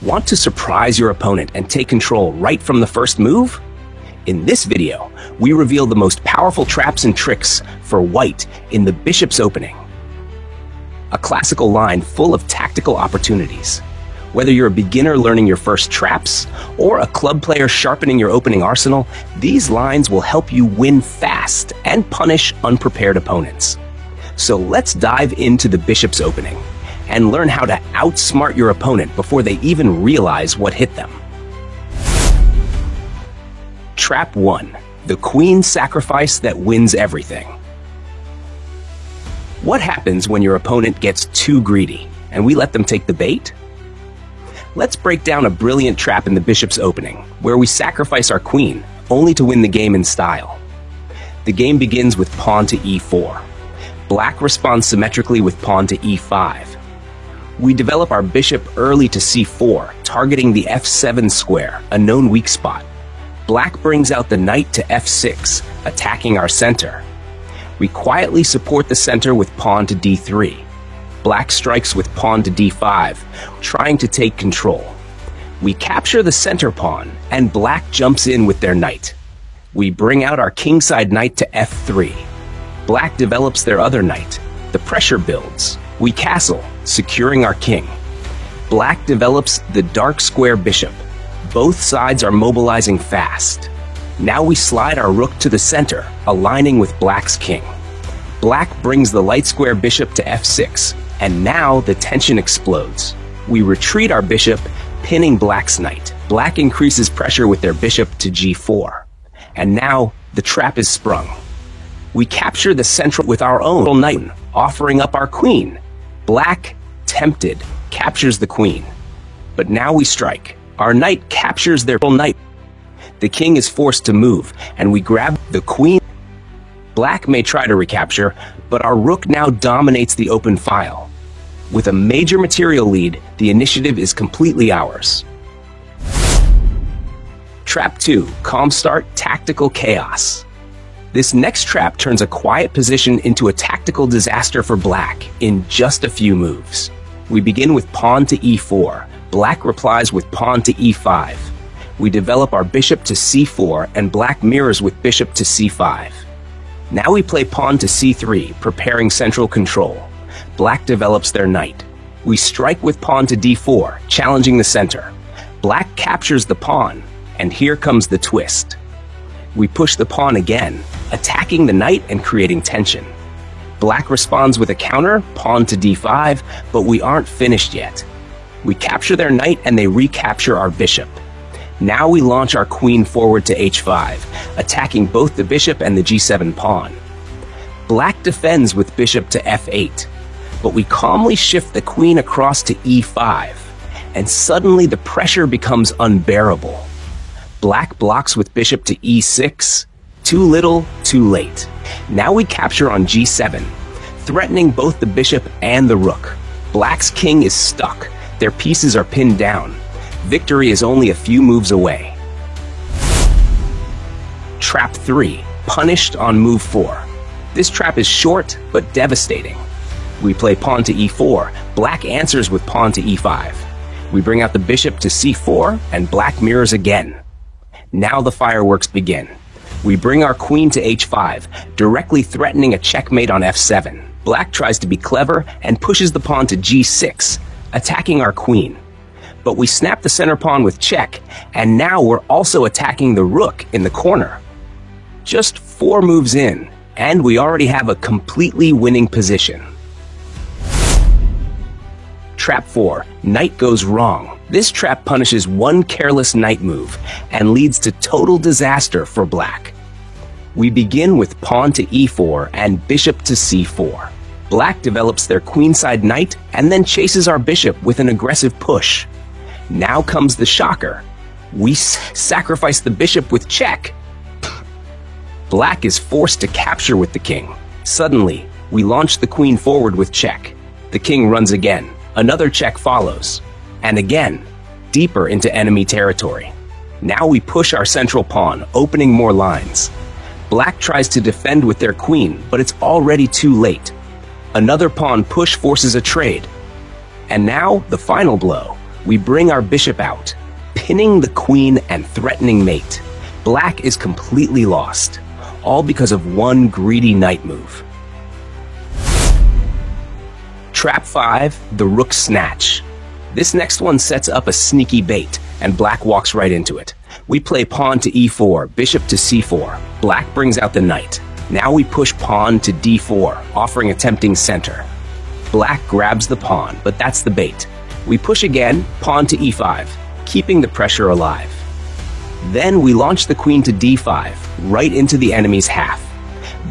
Want to surprise your opponent and take control right from the first move? In this video, we reveal the most powerful traps and tricks for white in the bishop's opening. A classical line full of tactical opportunities. Whether you're a beginner learning your first traps or a club player sharpening your opening arsenal, these lines will help you win fast and punish unprepared opponents. So let's dive into the bishop's opening and learn how to outsmart your opponent before they even realize what hit them. Trap 1. The queen sacrifice that wins everything. What happens when your opponent gets too greedy and we let them take the bait? Let's break down a brilliant trap in the bishop's opening, where we sacrifice our queen, only to win the game in style. The game begins with pawn to e4. Black responds symmetrically with pawn to e5. We develop our bishop early to c4, targeting the f7 square, a known weak spot. Black brings out the knight to f6, attacking our center. We quietly support the center with pawn to d3. Black strikes with pawn to d5, trying to take control. We capture the center pawn, and black jumps in with their knight. We bring out our kingside knight to f3. Black develops their other knight. The pressure builds. We castle, securing our king. Black develops the dark square bishop. Both sides are mobilizing fast. Now we slide our rook to the center, aligning with black's king. Black brings the light square bishop to f6, and now the tension explodes. We retreat our bishop, pinning black's knight. Black increases pressure with their bishop to g4. And now the trap is sprung. We capture the central with our own knight, offering up our queen. Black, tempted, captures the queen. But now we strike. Our knight captures their knight. The king is forced to move, and we grab the queen. Black may try to recapture, but our rook now dominates the open file. With a major material lead, the initiative is completely ours. Trap 2. Calm start, tactical chaos. This next trap turns a quiet position into a tactical disaster for black in just a few moves. We begin with pawn to e4. Black replies with pawn to e5. We develop our bishop to c4, and black mirrors with bishop to c5. Now we play pawn to c3, preparing central control. Black develops their knight. We strike with pawn to d4, challenging the center. Black captures the pawn, and here comes the twist. We push the pawn again, attacking the knight and creating tension. Black responds with a counter, pawn to d5, but we aren't finished yet. We capture their knight and they recapture our bishop. Now we launch our queen forward to h5, attacking both the bishop and the g7 pawn. Black defends with bishop to f8, but we calmly shift the queen across to e5, and suddenly the pressure becomes unbearable. Black blocks with bishop to e6. Too little, too late. Now we capture on g7, threatening both the bishop and the rook. Black's king is stuck. Their pieces are pinned down. Victory is only a few moves away. Trap 3. Punished on move 4. This trap is short, but devastating. We play pawn to e4. Black answers with pawn to e5. We bring out the bishop to c4, and black mirrors again. Now the fireworks begin. We bring our queen to h5, directly threatening a checkmate on f7. Black tries to be clever and pushes the pawn to g6, attacking our queen. But we snap the center pawn with check, and now we're also attacking the rook in the corner. Just 4 moves in, and we already have a completely winning position. Trap 4. Knight goes wrong. This trap punishes one careless knight move and leads to total disaster for black. We begin with pawn to e4 and bishop to c4. Black develops their queenside knight and then chases our bishop with an aggressive push. Now comes the shocker. We sacrifice the bishop with check. Black is forced to capture with the king. Suddenly, we launch the queen forward with check. The king runs again. Another check follows. And again, deeper into enemy territory. Now we push our central pawn, opening more lines. Black tries to defend with their queen, but it's already too late. Another pawn push forces a trade. And now, the final blow. We bring our bishop out, pinning the queen and threatening mate. Black is completely lost, all because of one greedy knight move. Trap 5, the rook snatch. This next one sets up a sneaky bait, and black walks right into it. We play pawn to e4, bishop to c4. Black brings out the knight. Now we push pawn to d4, offering a tempting center. Black grabs the pawn, but that's the bait. We push again, pawn to e5, keeping the pressure alive. Then we launch the queen to d5, right into the enemy's half.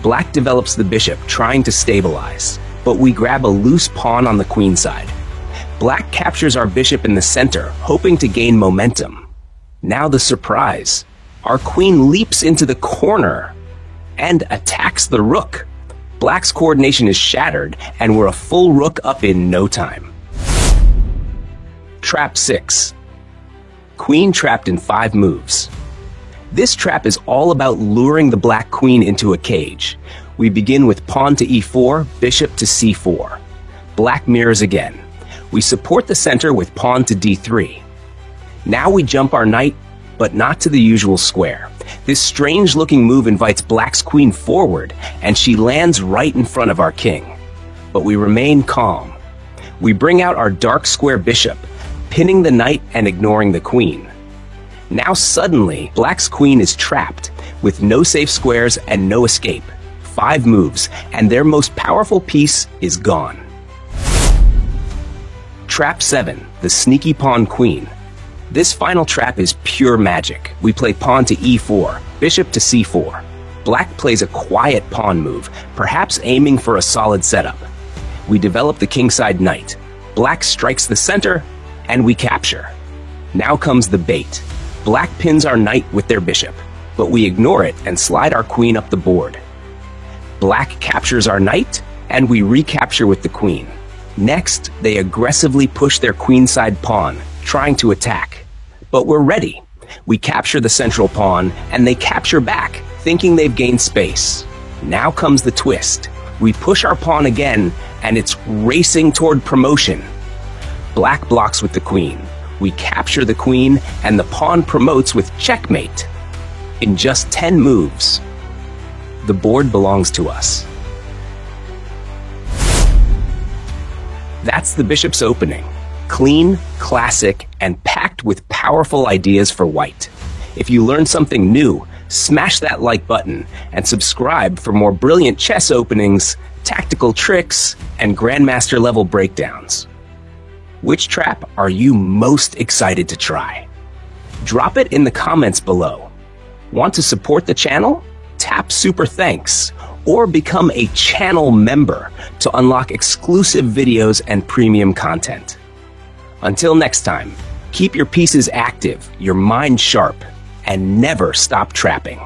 Black develops the bishop, trying to stabilize, but we grab a loose pawn on the queen side. Black captures our bishop in the center, hoping to gain momentum. Now the surprise. Our queen leaps into the corner and attacks the rook. Black's coordination is shattered, and we're a full rook up in no time. Trap 6. Queen trapped in 5 moves. This trap is all about luring the black queen into a cage. We begin with pawn to e4, bishop to c4. Black mirrors again. We support the center with pawn to d3. Now we jump our knight, but not to the usual square. This strange-looking move invites black's queen forward, and she lands right in front of our king. But we remain calm. We bring out our dark square bishop, pinning the knight and ignoring the queen. Now suddenly, black's queen is trapped, with no safe squares and no escape. 5 moves, and their most powerful piece is gone. Trap 7, the sneaky pawn queen. This final trap is pure magic. We play pawn to e4, bishop to c4. Black plays a quiet pawn move, perhaps aiming for a solid setup. We develop the kingside knight. Black strikes the center, and we capture. Now comes the bait. Black pins our knight with their bishop, but we ignore it and slide our queen up the board. Black captures our knight, and we recapture with the queen. Next, they aggressively push their queenside pawn, trying to attack. But we're ready. We capture the central pawn, and they capture back, thinking they've gained space. Now comes the twist. We push our pawn again, and it's racing toward promotion. Black blocks with the queen. We capture the queen, and the pawn promotes with checkmate. In just 10 moves, the board belongs to us. That's the bishop's opening. Clean, classic, and packed with powerful ideas for white. If you learned something new, smash that like button and subscribe for more brilliant chess openings, tactical tricks, and grandmaster level breakdowns. Which trap are you most excited to try? Drop it in the comments below. Want to support the channel? Tap Super Thanks or become a channel member to unlock exclusive videos and premium content. Until next time, keep your pieces active, your mind sharp, and never stop trapping.